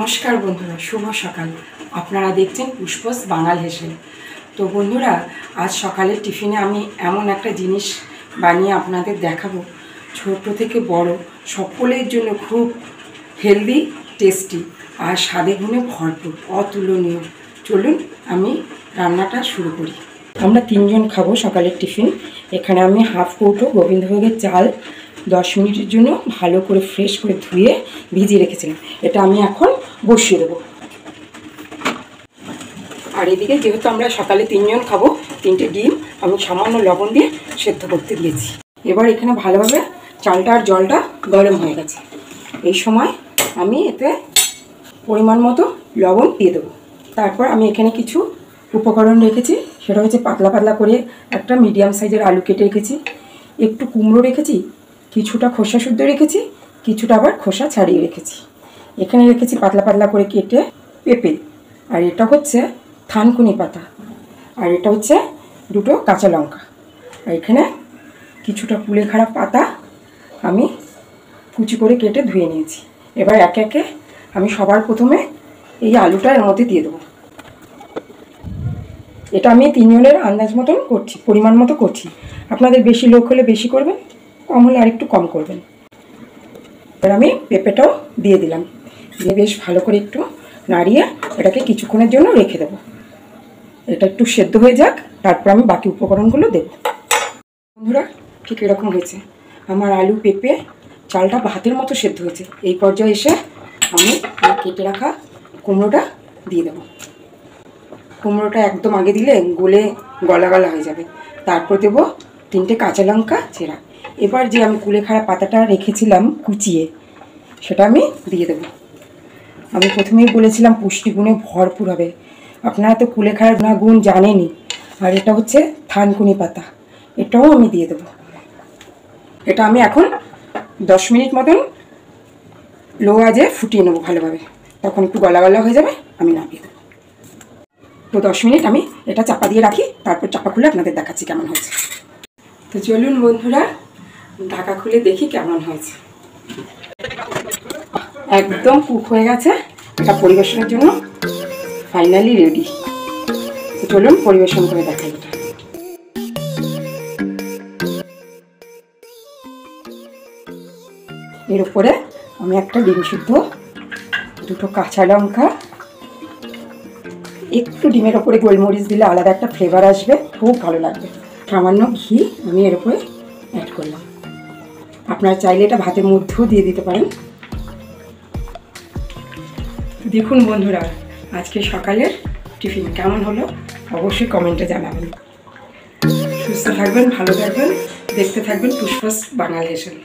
নমস্কার বন্ধুরা, শুভ সকাল। আপনারা দেখছেন পুষ্পস বাঙাল হেসেল। তো বন্ধুরা, আজ সকালের টিফিনে আমি এমন একটা জিনিস বানিয়ে আপনাদের দেখাবো, ছোট থেকে বড় সকলের জন্য খুব হেলদি, টেস্টি আর স্বাদে গুণে ভরপুর, অতুলনীয়। চলুন আমি রান্নাটা শুরু করি। আমরা 3 জন খাবো সকালের টিফিন। এখানে আমি হাফ কৌটো গোবিন্দভোগের চাল 10 মিনিটের জন্য ভালো করে ফ্রেশ করে ধুয়ে ভিজিয়ে রেখেছিলাম। এটা আমি এখন বসিয়ে দেবো। আর এদিকে যেহেতু আমরা সকালে 3 জন খাবো, 3টে ডিম আমি সামান্য লবণ দিয়ে সেদ্ধ করতে দিয়েছি। এবার এখানে ভালোভাবে চালটা আর জলটা গরম হয়ে গেছে। এই সময় আমি এতে পরিমাণ মতো লবণ দিয়ে দেবো। তারপর আমি এখানে কিছু উপকরণ রেখেছি। সেটা হচ্ছে পাতলা পাতলা করে একটা মিডিয়াম সাইজের আলু কেটে রেখেছি, একটু কুমড়ো রেখেছি, কিছুটা খোসা শুদ্ধ রেখেছি, কিছুটা আবার খোসা ছাড়িয়ে রেখেছি। এখানে রেখেছি পাতলা পাতলা করে কেটে পেঁপে, আর এটা হচ্ছে থানকুনি পাতা, আর এটা হচ্ছে 2টো কাঁচা লঙ্কা। আর এখানে কিছুটা কুলেখাড়া পাতা আমি কুচি করে কেটে ধুয়ে নিয়েছি। এবার একে একে আমি সবার প্রথমে এই আলুটা এর মধ্যে দিয়ে দেবো। এটা আমি 3 জনের আন্দাজ মতন করছি, পরিমাণ মতো করছি। আপনাদের বেশি লোক হলে বেশি করবেন, কম হলে আরেকটু কম করবেন। এবার আমি পেঁপেটাও দিয়ে দিলাম, দিয়ে বেশ ভালো করে একটু নাড়িয়ে এটাকে কিছুক্ষণের জন্য রেখে দেবো। এটা একটু সেদ্ধ হয়ে যাক, তারপর আমি বাকি উপকরণগুলো দেবো। বন্ধুরা, ঠিক এরকম হয়েছে আমার আলু, পেঁপে, চালটা ভাতের মতো সেদ্ধ হয়েছে। এই পর্যায়ে এসে আমি কেটে রাখা কুমড়োটা দিয়ে দেবো। কুমড়োটা একদম আগে দিলে গলা গলা হয়ে যাবে। তারপর দেবো 3টে কাঁচা লঙ্কা চেরা। এবার যে আমি কুলেখাড়া পাতাটা রেখেছিলাম কুচিয়ে, সেটা আমি দিয়ে দেবো। আমি প্রথমেই বলেছিলাম পুষ্টিগুণে ভরপুর হবে। আপনারা তো কুলেখাড়া গুণ জানেনই। আর এটা হচ্ছে থানকুনি পাতা, এটাও আমি দিয়ে দেবো। এটা আমি এখন 10 মিনিট মতন লো আঁচে ফুটিয়ে নেবো ভালোভাবে। তখন একটু গলা গলা হয়ে যাবে, আমি নামিয়ে দেবো। তো 10 মিনিট আমি এটা চাপা দিয়ে রাখি, তারপর চাপা খুলে আপনাদের দেখাচ্ছি কেমন হয়েছে। তো চলুন বন্ধুরা, ঢাকা খুলে দেখি কেমন হয়েছে। একদম কুক হয়ে গেছে। এটা পরিবেশনের জন্য ফাইনালি রেডি। তো চলুন পরিবেশন করে দেখাই। এটা এর উপরে আমি একটা ডিম সিদ্ধ, 2টো কাঁচা লঙ্কা, একটু ডিমের ওপরে গোলমরিচ দিলে আলাদা একটা ফ্লেভার আসবে, খুব ভালো লাগবে। সামান্য ঘি আমি এর উপরে অ্যাড করলাম। আপনারা চাইলে এটা ভাতের মধ্যেও দিয়ে দিতে পারেন। দেখুন বন্ধুরা, আজকে সকালের টিফিন কেমন হলো অবশ্যই কমেন্টে জানাবেন। সুস্থ থাকবেন, ভালো থাকবেন, দেখতে থাকবেন পুষ্পস বাঙাল হেসেল।